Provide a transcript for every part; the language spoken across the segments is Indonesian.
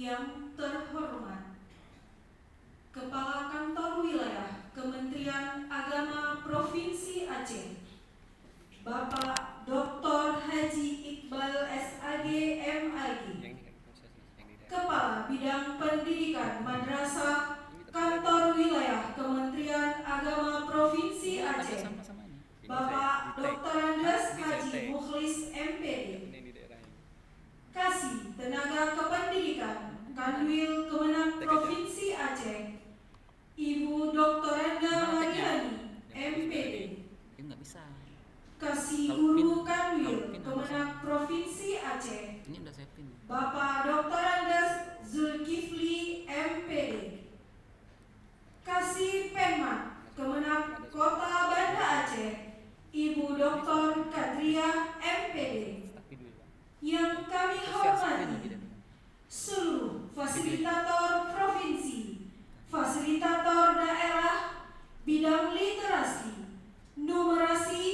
Yang terhormat Kepala Kantor Wilayah Kementerian Agama Provinsi Aceh, Bapak Dr. Haji Iqbal SAG MAG, Kepala Bidang Pendidikan Madrasah Kantor Wilayah Kementerian Agama Provinsi Aceh, Bapak Dr. Andes Haji Mukhlis MPD, Kasih Tenaga Kependidikan Kanwil Kemenang Provinsi Aceh, Ibu Dr. Enda Mariani MPD, Kasih Guru Kanwil Kemenang Provinsi Aceh, Bapak Dr. Andes Zulkifli MPD, Kasih Penmat Kemenang Kota Banda Aceh, Ibu Dr. Kadriah MPD. Yang kami hormati seluruh fasilitator provinsi, fasilitator daerah, bidang literasi, numerasi,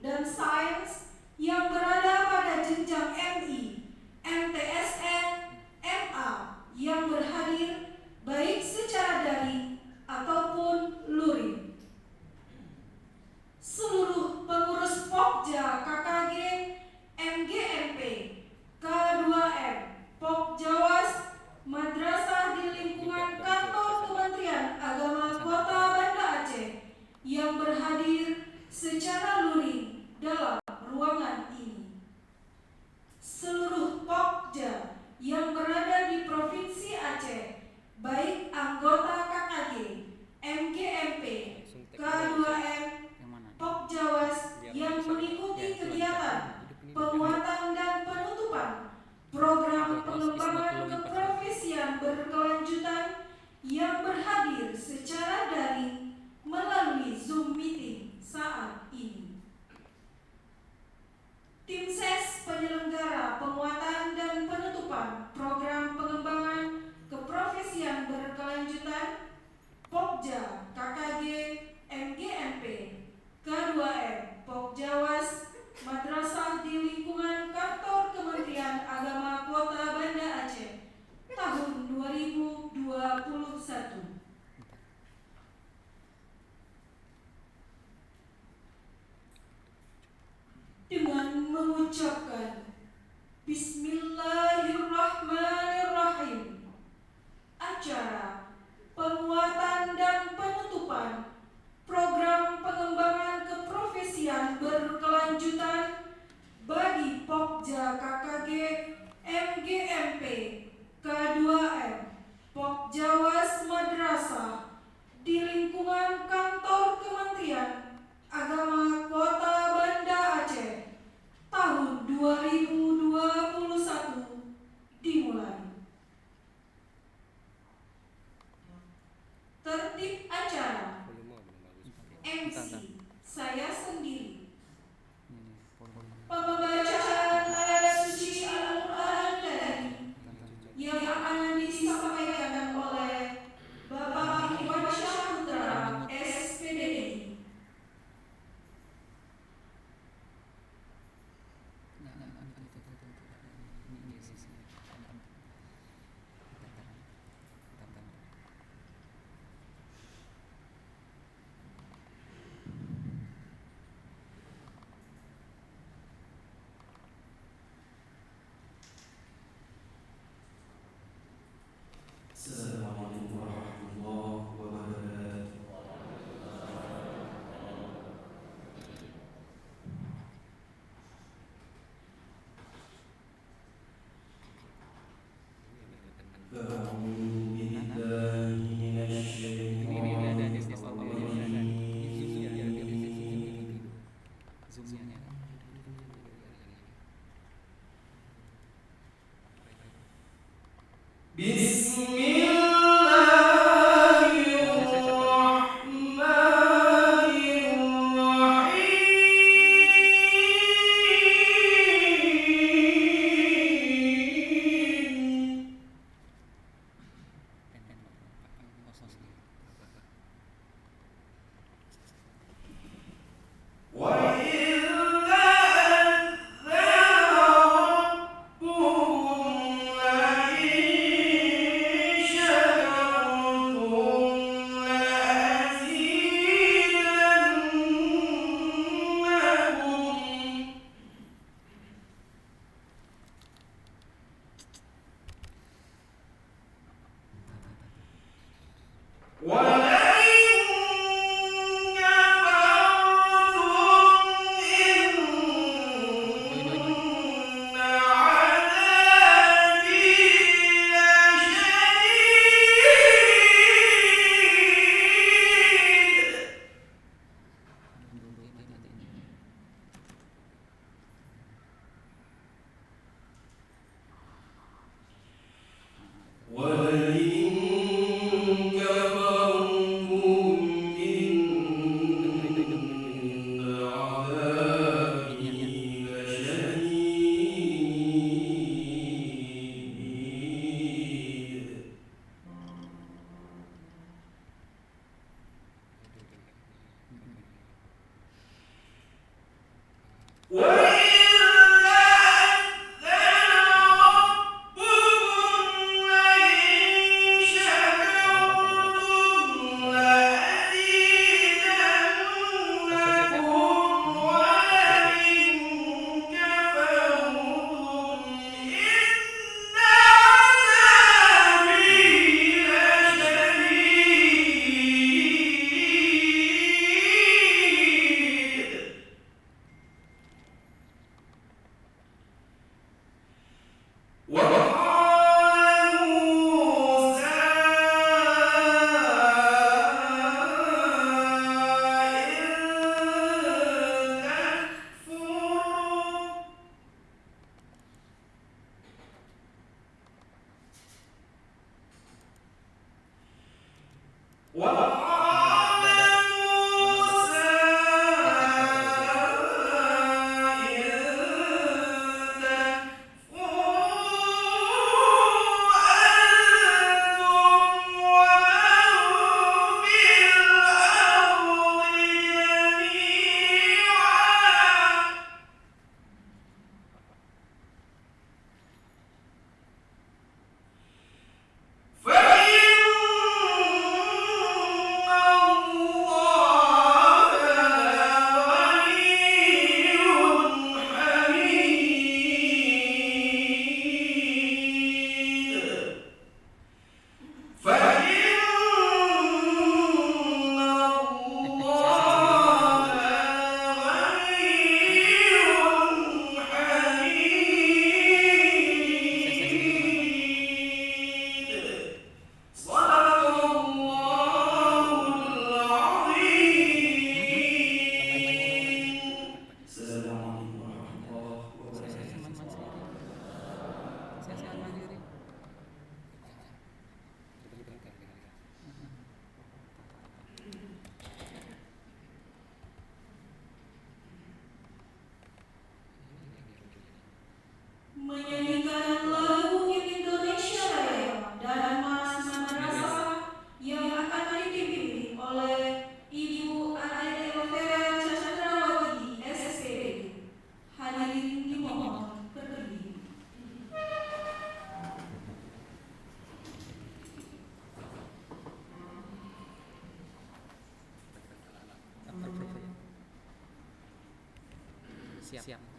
dan sains yang berada pada jenjang MI, MTSN, MA yang berhadir baik secara daring ataupun luring. Seluruh pengurus Pokja KKG MGMP K2M Pokjawas Madrasah di lingkungan kantor Kementerian Agama Kota Banda Aceh yang berhadir secara luring dalam ruangan ini. Seluruh Pokja yang berada di Provinsi Aceh, baik anggota KKG, MGMP, K2M, Pokjawas yang mengikuti kegiatan penguatan dan penutupan program pengembangan keprofesian berkelanjutan yang berhadir secara daring melalui Zoom meeting saat ini. Tim SES penyelenggara penguatan dan penutupan program pengembangan keprofesian berkelanjutan Pokja KKG MGMP K2M Pokjawas Madrasah di lingkungan kantor Kementerian Agama Kota Banda Aceh tahun 2021. Dengan mengucapkan Bismillahirrahmanirrahim, acara penguatan dan penutupan program pengembangan keprofesian berkelanjutan bagi Pokja KKG MGMP K2M Pokjawas Madrasah di lingkungan kantor Kementerian Agama Kota Banda Aceh tahun 2021 Menyanyikan lagu Indonesia Raya dan Mas Madrasah yang akan dipimpin oleh Ibu Anaida Elvira Chandrawati SPD. Hadirin dimohon berdiri. Siap. Indonesia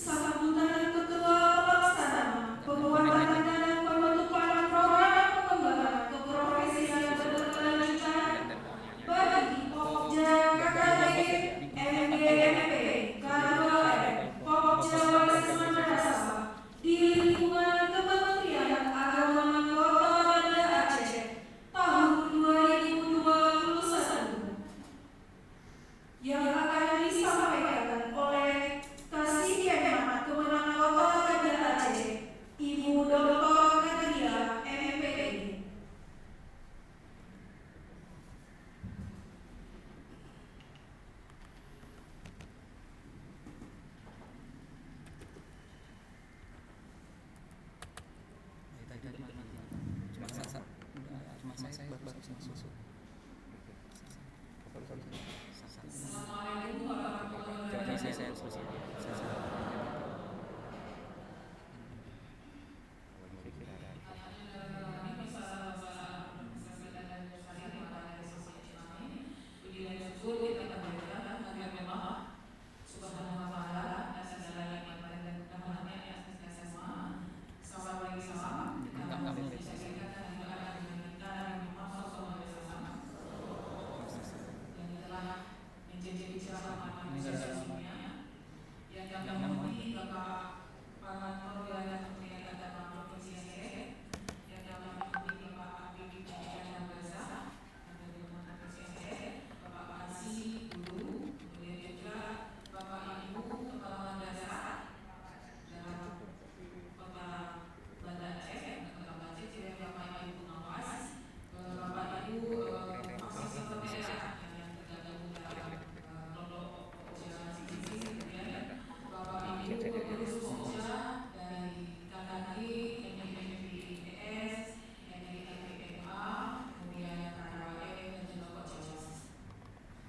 Sambutan Ketua Pelaksana Penguatan dan Penutupan Program Pengembangan Keprofesian Berkelanjutan bagi Pokja KKP MGMP K2M Pokja Basis Madrasah di lingkungan Kementerian Agama Kota Banda Aceh tahun 2021 yang akan disampaikan oleh Kasih Hemat Kemenang Kota Banda Aceh, Ibu Dr. Nadia MPD. Assalamualaikum warahmatullahi wabarakatuh.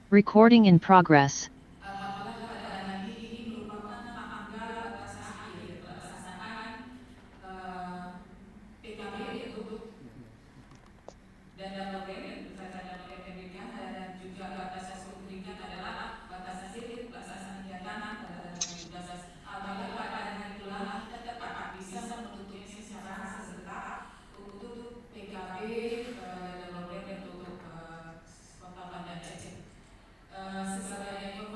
Recording in progress. Sebagai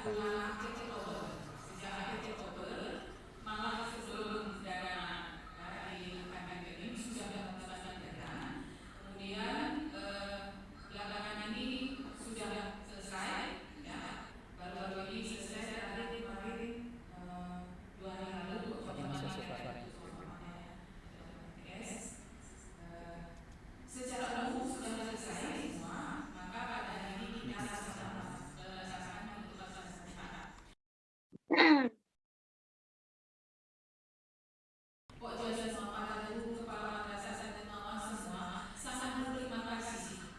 bulan akhir Oktober, sejak akhir Oktober, malah sebelum dana dilakukan ini sudah mendapatkan dana. Kemudian belakangan ini sudah selesai, ya. Baru-baru ini selesai tadi kemarin 2 hari lalu secara umum sudah selesai semua, maka pada hari ini kita laksanakan untuk pelaksanaan. Pok Jajan sama para guru, kepala madrasah dan pengawas semua sangat berterima kasih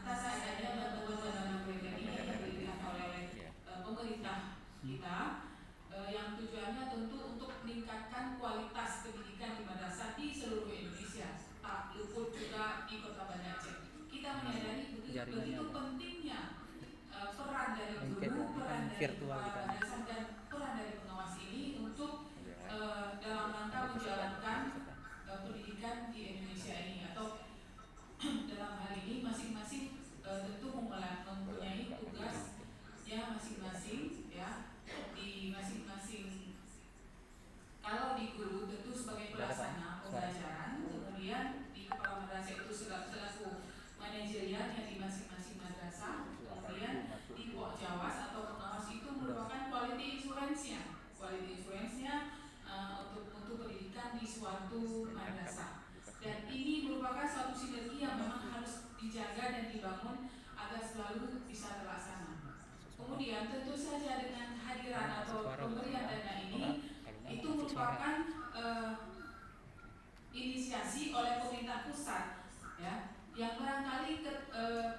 atas adanya bantuan dana mereka ini yang diberikan oleh pemerintah kita, yang tujuannya tentu untuk meningkatkan kualitas pendidikan di madrasah di seluruh Indonesia, tak luput juga di Kota Banda Aceh. Kita menyadari begitu pentingnya peran dari guru, peran dari kepala madrasah dan peran dari pengawas ini untuk dalam rangka menjalankan pendidikan di Indonesia ini, atau dalam hal ini masing-masing tentu mempunyai tugas ya masing-masing, ya, di masing-masing. Kalau di guru tentu sebagai pelaksana pembelajaran, kemudian di kepala madrasah itu selaku manajerialnya di masing-masing madrasah, kemudian di Pok Jawas atau pengawas itu merupakan quality insurance-nya untuk pendidikan di suatu madrasah. Dan ini merupakan suatu sinergi yang memang harus dijaga dan dibangun agar selalu bisa terlaksana. Kemudian tentu saja dengan kehadiran atau pemberian dana ini itu merupakan inisiasi oleh pemerintah pusat, ya, yang barangkali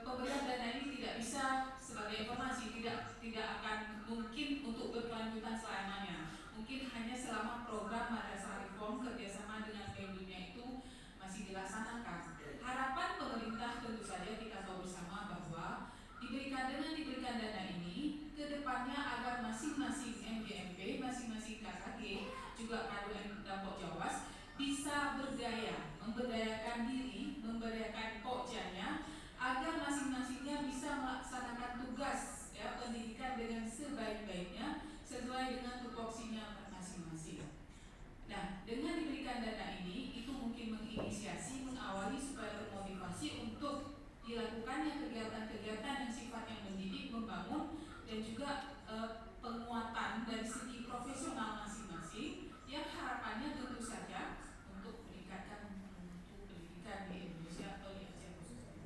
pemberian dana ini tidak bisa, sebagai informasi, tidak akan mungkin untuk berkelanjutan selamanya. Mungkin hanya selama program madrasah reform kerjasama dengan Bank Dunia itu masih dilaksanakan. Harapan pemerintah tentu saja kita tahu bersama bahwa dengan diberikan dana ini, kedepannya agar masing-masing MGMP, masing-masing KKG, juga KUM dan Pok Jawas bisa memberdayakan diri, memberdayakan pokjanya, agar masing-masingnya bisa melaksanakan tugas, ya, pendidikan dengan sebaik-baiknya sesuai dengan tupoksinya masing-masing. Nah, dengan diberikan dana ini, itu mungkin menginisiasi, mengawali supaya termotivasi untuk dilakukannya kegiatan-kegiatan yang sifatnya mendidik, membangun, dan juga penguatan dari segi profesional masing-masing, yang harapannya tentu saja untuk meningkatkan mutu pendidikan di Indonesia atau di Aceh khususnya.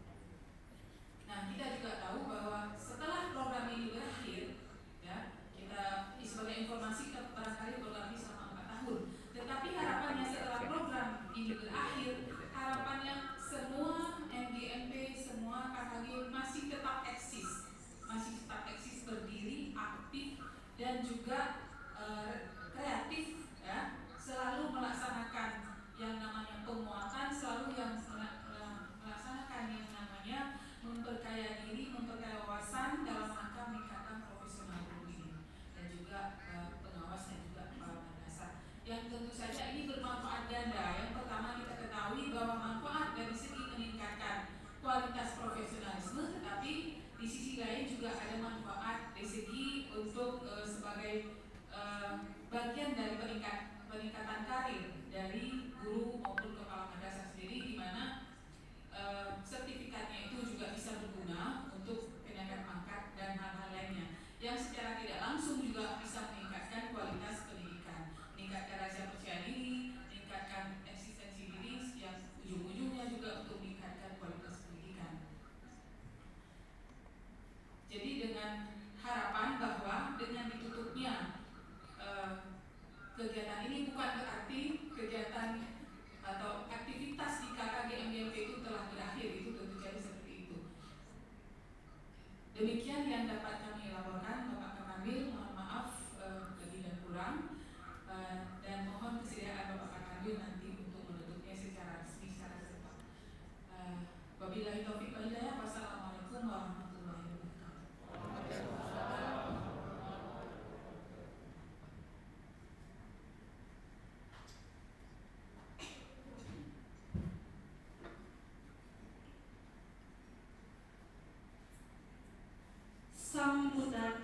Nah, kita juga tahu bahwa setelah program ini berakhir, ya, kita sebagai informasi barangkali program ini selama 4 tahun. Tetapi harapannya setelah program ini berakhir, harapannya semua MGMP, semua KKG masih tetap eksis berdiri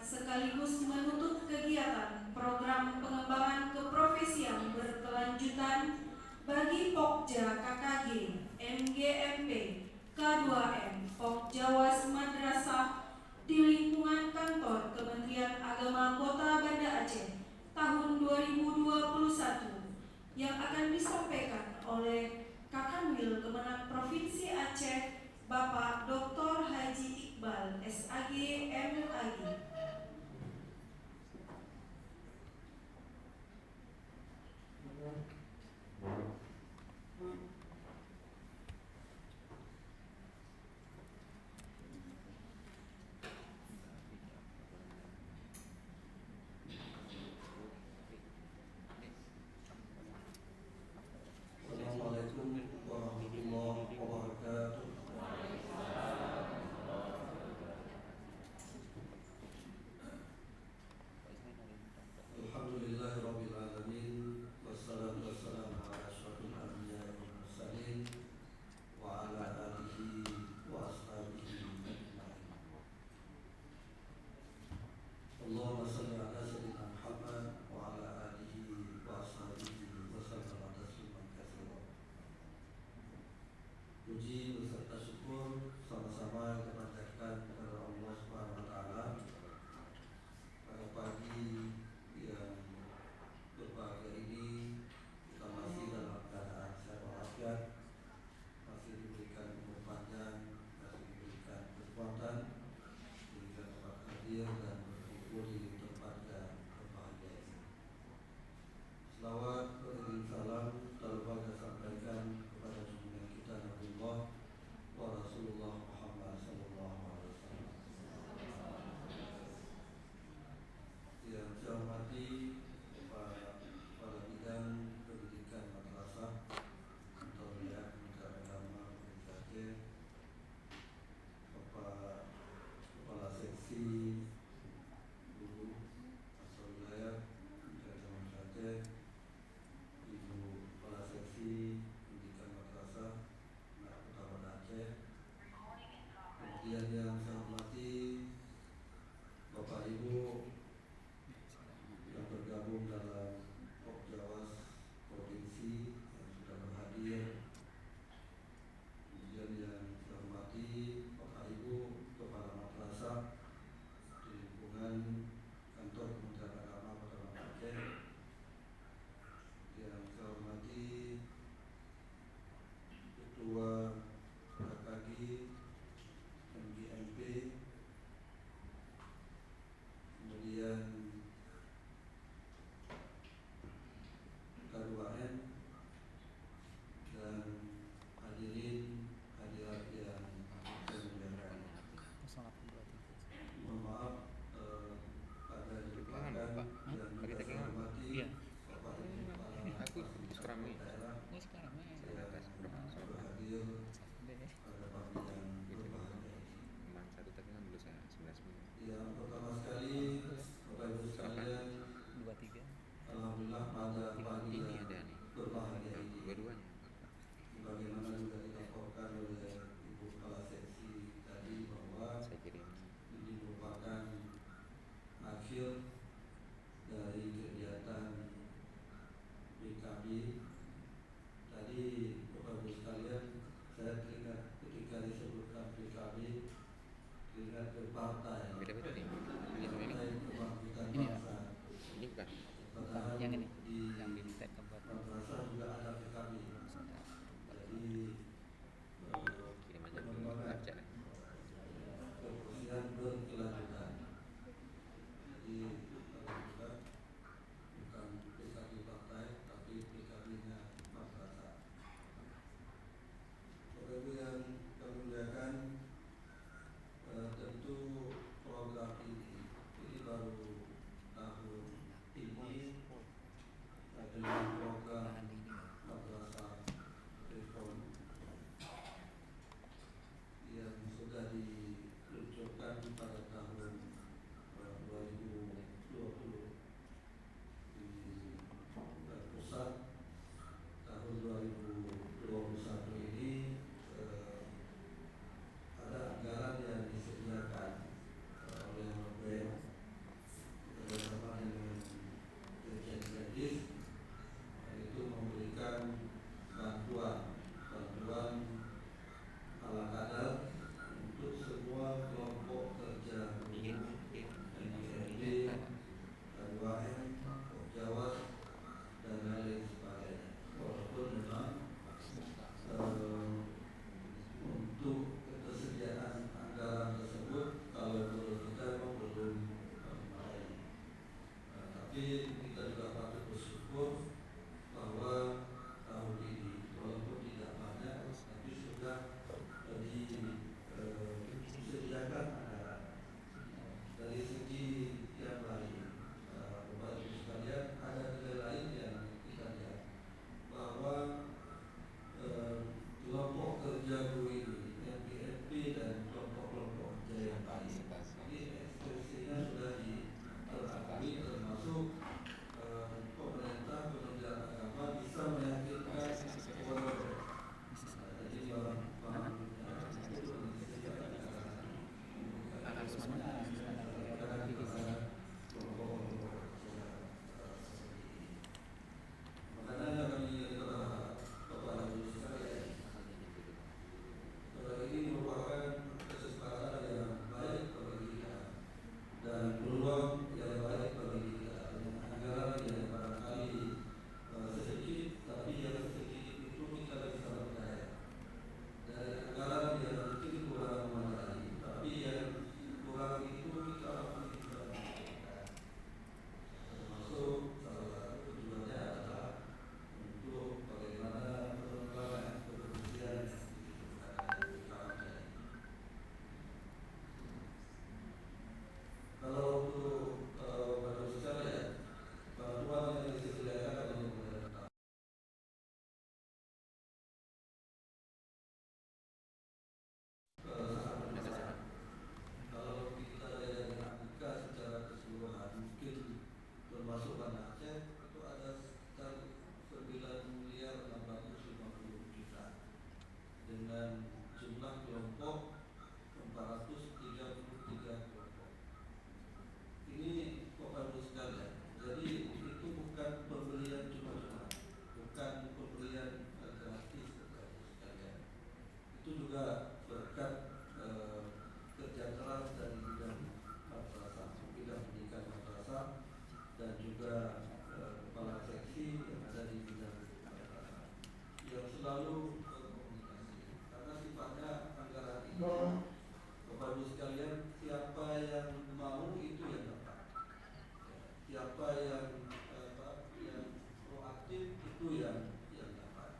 sekaligus menutup kegiatan program pengembangan keprofesian berkelanjutan bagi Pokja KKG, MGMP, K2M, Pokjawas Madrasah di lingkungan kantor Kementerian Agama Kota Banda Aceh tahun 2021 yang akan disampaikan oleh Kakanwil Kemenag Provinsi Aceh Bapak Dr. Haji Iqbal SAG MAG. Assalamualaikum warahmatullahi wabarakatuh. Alhamdulillahirabbil alamin wassalatu wassalamu ala asyrofil anbiya'i wal mursalin wa ala alihi wa ashabihi ajma'in. Allahumma shalli ala sayyidina Muhammad wa ala alihi wa ashabihi wa sallam tasliman katsiran. Puji beserta syukur sama-sama kita panjatkan kepada Allah Subhanahu wa taala pada pagi yang berbahagia ini kita masih dalam keadaan sehat walafiat, masih diberikan umur panjang, masih diberikan kekuatan sehingga dapat hadir dan berkumpul di tempat yang berbahagia ini. Selawat beriring salam lalu pada sampaikan kepada junjungan kita Nabiullah wa Rasulullah Muhammad sallallahu alaihi wasallam. Yang saya hormati Kepala Bidang Pendidikan Madrasah atau Wilayah Kementerian Agama Provinsi Aceh, Bapak Kepala Seksi, Guru Tapi kita juga patut bersyukur bahwa tahun ini walaupun tidak banyak tapi sudah disediakan anggaran. Dari segi yang lain, Bapak Ibu sekalian, ada nilai lain yang kita lihat bahwa kelompok kerja guru ini, MPFP dan kelompok-kelompok kerja yang lain, ini ekspresinya sudah diakui, termasuk pemerintah, Kementerian Agama bisa meyakinkan kepada jadi makanya kami berharap kepada guru sekalian, ini merupakan kesepakatan yang baik bagi kita dan peluang yang baik bagi kita. Anggaran yang barangkali sedikit, tapi yang sedikit itu kita bisa berdaya. Dari anggaran yang sedikit kurang memadai, tapi yang kurang itu kita bisa berdaya. Termasuk salah satu tujuannya adalah untuk bagaimana pengembangan kepolisian kalau untuk baru sekalian bantuan yang disediakan oleh pemerintah sangat besar. Kalau kita dari Afrika secara keseluruhan mungkin termasuk Banda Aceh itu ada sekitar 9.650.000.000 dengan jumlah kelompok 433 kelompok. Ini Bapak Ibu sekalian, jadi itu bukan pembelian cuma-cuma, bukan pembelian gratis Bapak Ibu sekalian. Itu juga berkat kerja keras dari bidang madrasah, bidang pendidikan madrasah dan juga kepala seksi yang ada di bidang madrasah yang selalu berkomunikasi. Karena sifatnya anggaran ini, Bapak Ibu sekalian, siapa yang mau itu yang dapat. Siapa yang proaktif itu yang dapat.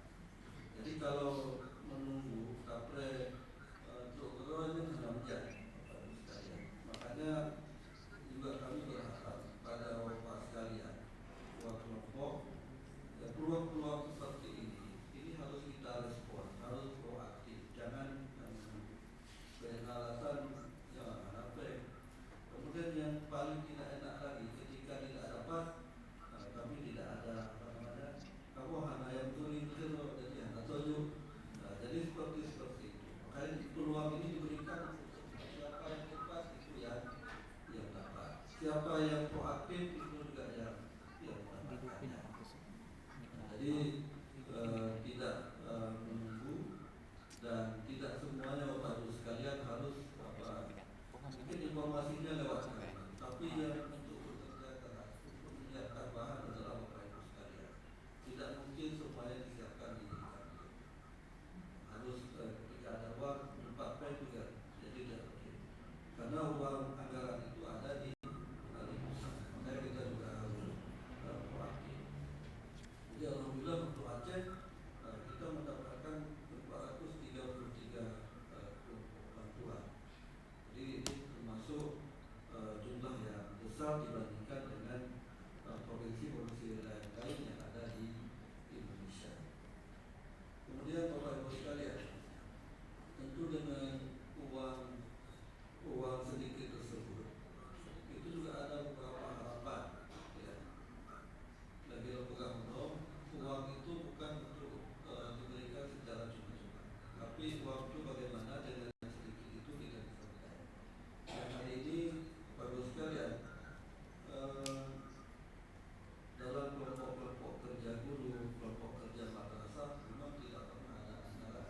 Jadi kalau menunggu kapre ini 6 jam, Bapak Ibu sekalian. Makanya juga kami berharap pada Bapak sekalian, kelompok peluang-peluang seperti ini harus kita respon, harus proaktif, jangan dengan alasan jangan apa. Kemudian yang paling tidak enak lagi ketika tidak dapat, kami tidak ada kamu hanya yang betul jadi hanya tunjuk. Jadi seperti itu. Makanya peluang ini diberikan untuk siapa yang cepat itu yang dapat. Siapa yang proaktif itu juga yang mendapatkannya. Jadi tidak menunggu dan tidak semuanya Bapak Ibu sekalian harus mungkin informasinya lewat kami, tapi yang untuk bekerja keras untuk menyiapkan bahan adalah Bapak Ibu sekalian. Tidak mungkin semuanya disiapkan di kami. Harus ketika ada uang dipakai juga, jadi tidak mungkin. Karena uang anggaran itu ada di pusat, makanya kita juga harus proaktif. Jadi alhamdulillah untuk Aceh kita mendapatkan 433 kelompok bantuan. Jadi ini termasuk jumlah yang besar dibandingkan dengan provinsi-provinsi lain yang ada di Indonesia. Kemudian Bapak Ibu sekalian, tentu dengan uang sedikit tersebut itu juga ada beberapa harapan. Ya. Lagi pegang uang itu bukan untuk diberikan secara cuma-cuma, tapi uang itu bagaimana dengan sedikit itu tidak bisa berdaya. Dan hari ini Bapak Ibu sekalian, dalam kelompok-kelompok kerja guru, kelompok kerja madrasah memang tidak pernah ada anggaran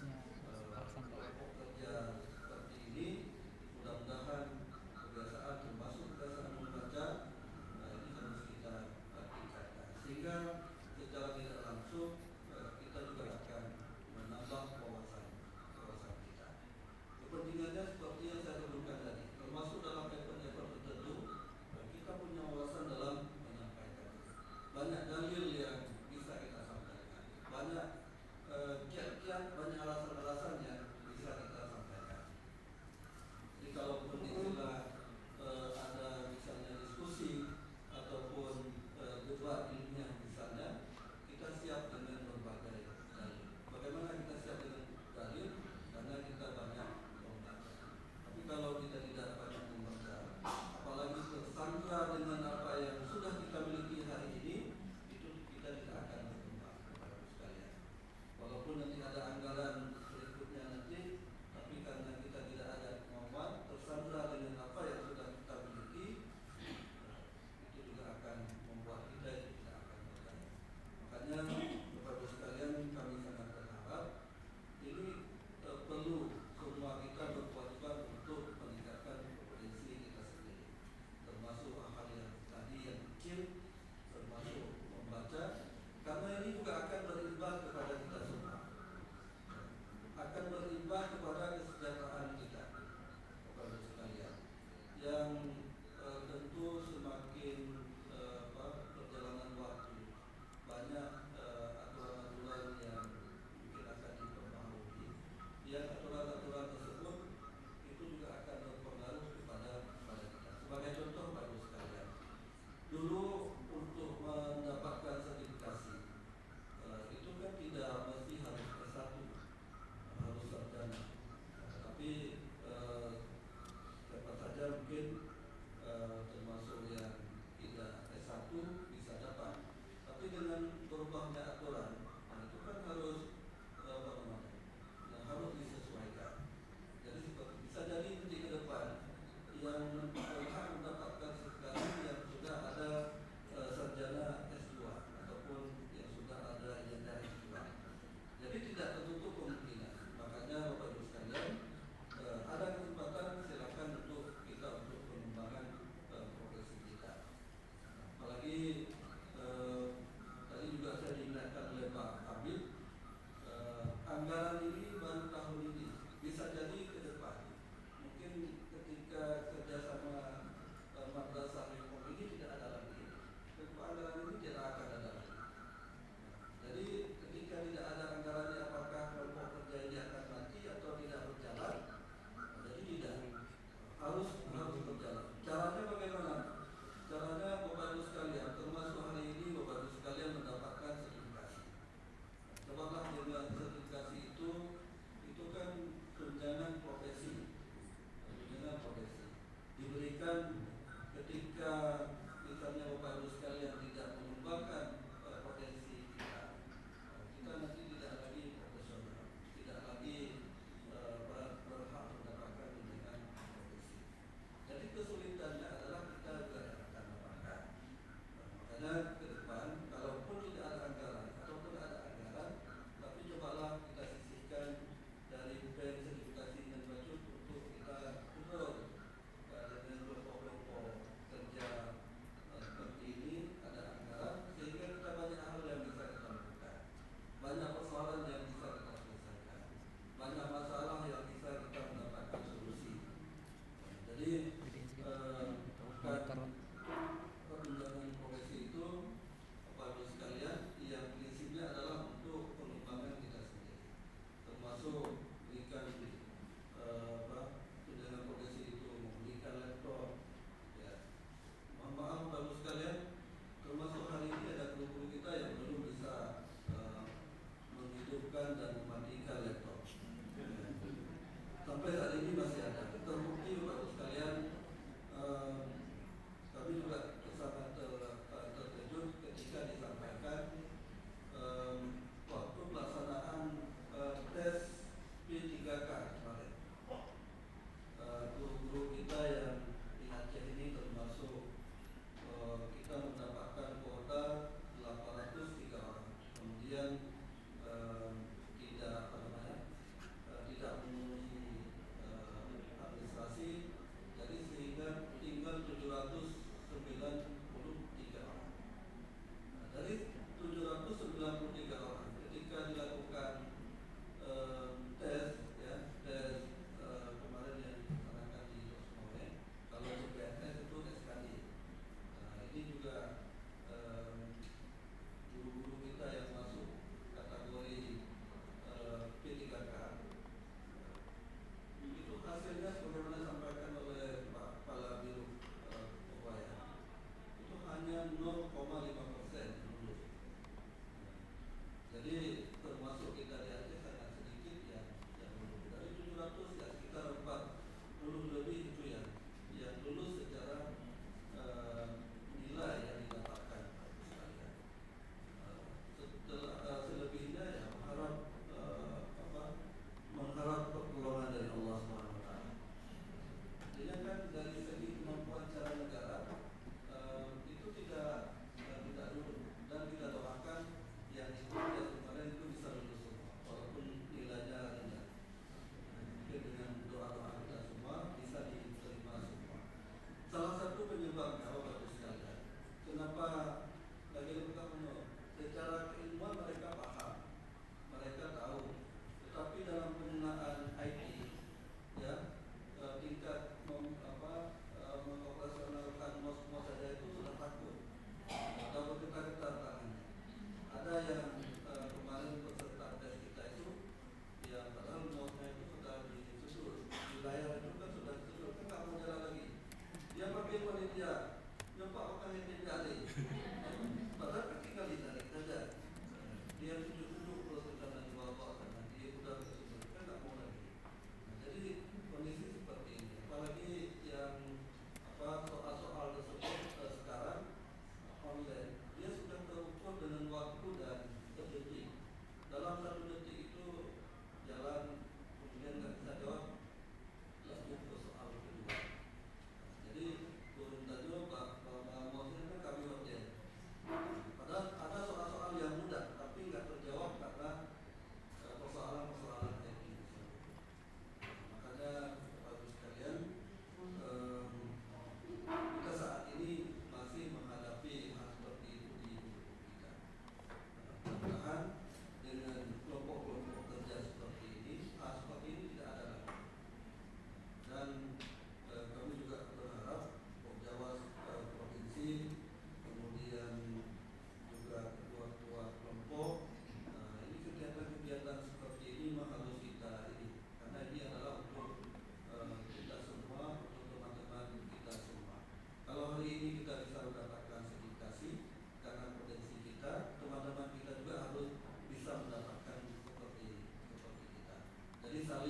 kelompok kerja seperti ini, mudah-mudahan kebiasaan termasuk kebiasaan membaca ini harus kita tingkatkan sehingga secara tidak langsung kita juga akan menambah wawasan kita. Kepentingannya seperti yang saya sebutkan tadi, termasuk dalam event-event tertentu kita punya wawasan dalam menyampaikan. Banyak dalil yang bisa kita sampaikan, banyak kiat-kiat, banyak alasan-alasan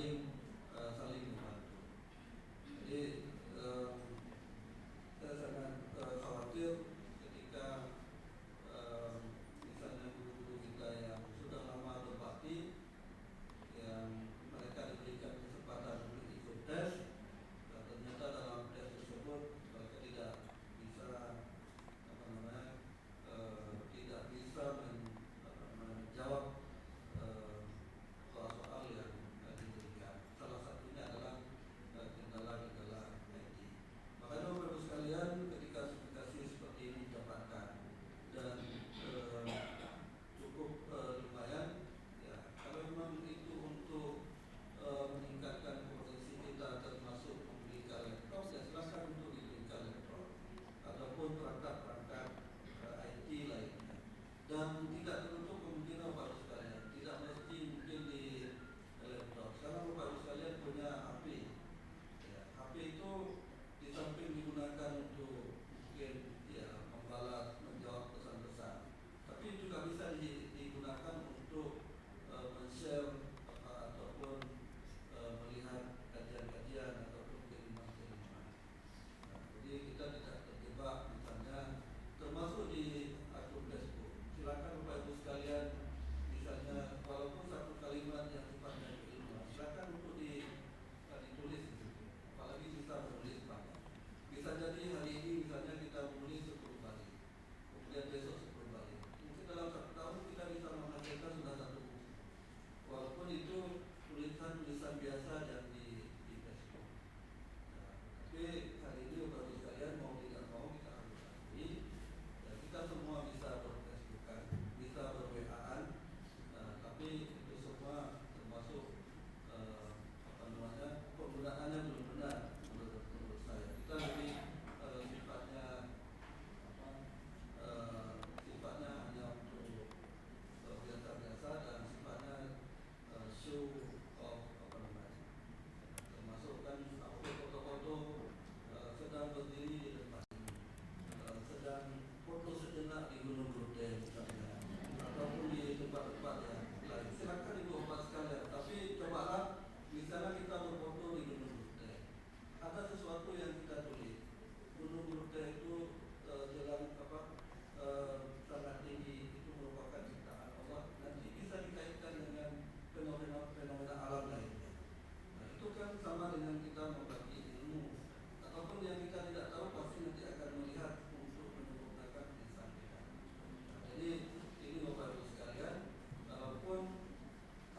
saling membantu. Jadi saya sangat khawatir ketika misalnya guru-guru kita yang sudah lama berbakti, yang mereka diberikan kesempatan untuk ikut tes, dan ternyata dalam tes tersebut mereka tidak bisa tidak bisa menjawab soal-soal yang diberikan. Salah satunya adalah kendala-kendala IT. Makanya Bapak Ibu sekalian, ketika sertifikasi seperti ini didapatkan dan cukup lumayan, ya kalau memang itu untuk meningkatkan potensi kita termasuk memberikan laptop, ya silakan untuk diberikan laptop ataupun perangkat-perangkat IT lainnya. Dan tidak tertutup kemungkinan Bapak Ibu sekalian, tidak mesti mungkin di laptop. Sekarang Bapak Ibu sekalian punya HP. Ya, HP itu di samping digunakan untuk mungkin ya membalas, menjawab pesan-pesan, tapi juga bisa digunakan untuk men-share ataupun melihat kajian-kajian ataupun kiriman-kiriman. Nah, jadi kita tidak terjebak misalnya termasuk di akun Facebook. Silakan Bapak Ibu sekalian, misalnya walaupun satu kalimat yang sifatnya ilmiah, silakan untuk ditulis di situ. Apalagi bisa menulis banyak. Bisa jadi hari ini misalnya kita menulis 10 kali, kemudian besok 10 kali. Mungkin dalam 1 tahun kita bisa menghasilkan sudah 1 buku. Walaupun itu tulisan-tulisan biasa yang di Facebook. Nah, tapi hari ini Bapak Ibu sekalian mau tidak mau kita harus akui, ya kita semua bisa berfacebookan, bisa berWA-an, tapi itu semua termasuk penggunaannya belum benar menurut saya. Kita lebih sifatnya hanya untuk biasa-biasa dan sifatnya show of termasuk kan upload foto-foto sedang berdiri di depan ini, sedang foto sejenak di Gunung Rute misalnya, ataupun di tempat-tempat yang lain. Silakan Ibu Bapak sekalian, tapi cobalah misalnya kita berfoto di Gunung Rute, ada sesuatu yang kita tulis. Gunung Rute itu jalan sangat tinggi, itu merupakan ciptaan Allah. Nanti bisa dikaitkan dengan fenomena alam lainnya. Nah, itu kan sama dengan kita membagi ilmu, ataupun yang kita tidak tahu pasti nanti akan melihat untuk menyempurnakan lisan kita. Nah, jadi ini Bapak Ibu sekalian, walaupun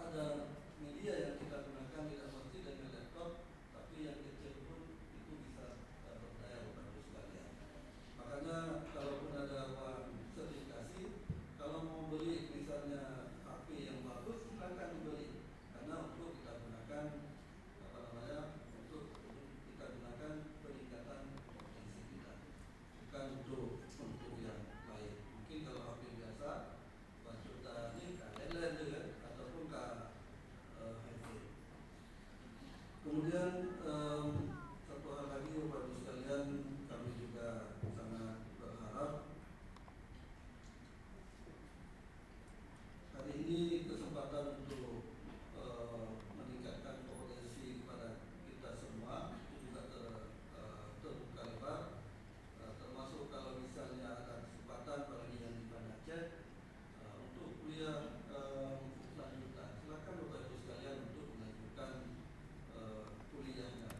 ada media yang kita gunakan tidak mesti dengan laptop, tapi yang kecil pun itu bisa berdaya Bapak Ibu sekalian. Makanya kalaupun ada uang sertifikasi, kalau mau beli misalnya HP yang bagus, silakan dibeli, karena untuk kita gunakan untuk kita gunakan peningkatan potensi kita, bukan untuk yang lain. Mungkin kalau HP biasa, juta ini lain juga, ataupun ke handphone. Kemudian satu hal lagi Bapak Ibu sekalian, kami juga sangat berharap hari ini kesempatan untuk meningkatkan kompetensi kepada kita semua itu juga terbuka lebar, termasuk kalau misalnya ada kesempatan bagi yang di Banda Aceh untuk kuliah lanjutan, silakan Bapak Ibu sekalian untuk melanjutkan kuliahnya.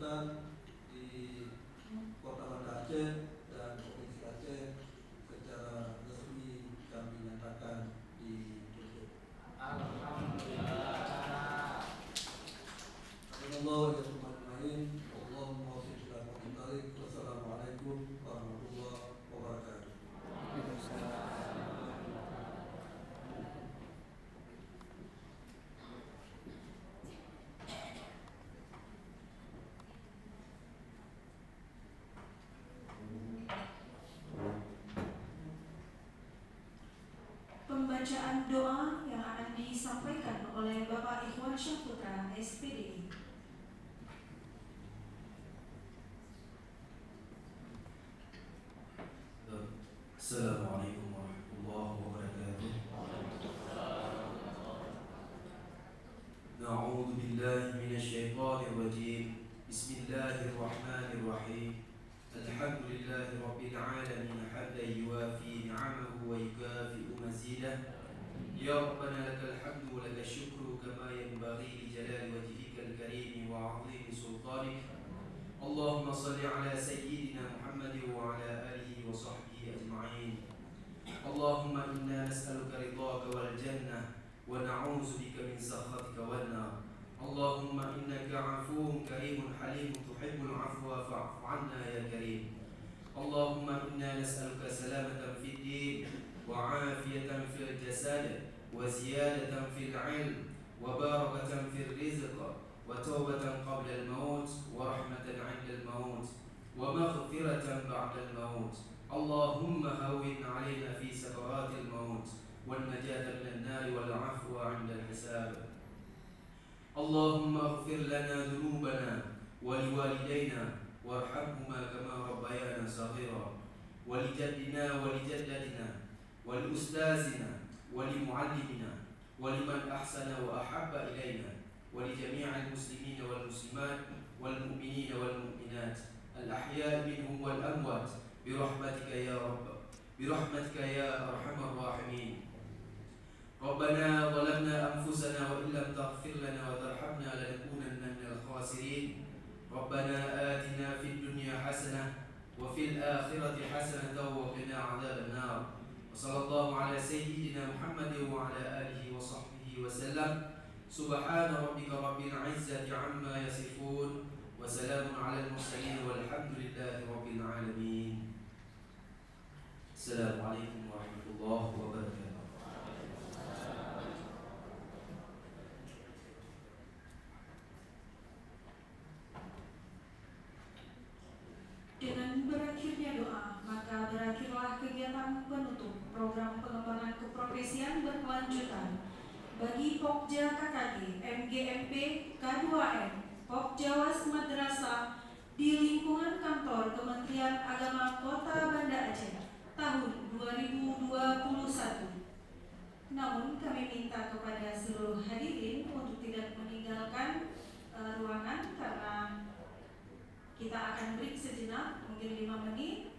berkelanjutan di Kota Banda Aceh dan Provinsi Aceh secara resmi kami nyatakan ditutup. Alhamdulillah. Allah Allahumma Wassalamualaikum warahmatullahi wabarakatuh. Pembacaan doa yang akan disampaikan oleh Bapak Ikhwan Syahputra, SPD. Assalamualaikum warahmatullahi wabarakatuh. Na'udzu billahi minasyaitonir rajim. Bismillahirrahmanirrahim. Alhamdulillahi rabbil alamin hamdan yuwafi ni'amahu wa yukafi'u mazidah. Ya Rabbana lakal hamdu wa lakal syukru kama yanbaghi li jalali wajhikal karim wa 'azimi sultanik. Allahumma salli ala sayyidina Muhammad wa ala alihi wa sahbihi ajma'in. Allahumma inna nas'aluka ridhaka wal jannah wa na'udzu bika min sakhatika wan nar. Allahumma innaka 'afuwwun karimun halimun tuhibbul 'afwa fa'fu 'anna ya karim. Allahumma inna nas'aluka salamatan fid din wa 'afiyatan fil jasad wa ziyadatan fil 'ilm wa barakatan fil rizq wa tawbatan qabla al-maut wa rahmatan 'inda al-maut wa maghfiratan ba'da al-maut. Allahumma hawwin 'alaina fi sakaratil maut wan najata minan nar wal 'afwa 'inda al-hisab. Allahumma ighfir lana dhunubana wa liwalidayna warhamhuma kama rabbayana shaghira wa lijaddina wa lijaddatina wa liustazina wa limuallimina wa liman ahsana wa ahabba ilayna wa li jami'il muslimina wal muslimat wal mu'minina wal mu'minat al ahya'i minhum wal amwat bi rahmatika ya rabb bi rahmatika ya arhamar rahimin. Rabbana zalamna anfusana wa illam taghfir lana wa tarhamna lanakunanna minal khasirin. Rabbana atina fid dunya hasanah wa fil akhirati hasanatan wa qina adzaban nar. Wa sallallahu ala sayyidina Muhammad wa ala alihi wa sahbihi wa sallam. Subhana rabbika rabbil izzati amma yasifun wa salamun alal mursalin walhamdulillahi rabbil alamin. Assalamualaikum warahmatullahi wabarakatuh. Dengan berakhirnya doa, maka berakhirlah kegiatan penutup program pengembangan keprofesian berkelanjutan bagi Pokja KKG, MGMP, K2M, Pokjawas Madrasah di lingkungan kantor Kementerian Agama Kota Banda Aceh tahun 2021. Namun kami minta kepada seluruh hadirin untuk tidak meninggalkan ruangan karena kita akan break sejenak, mungkin 5 menit.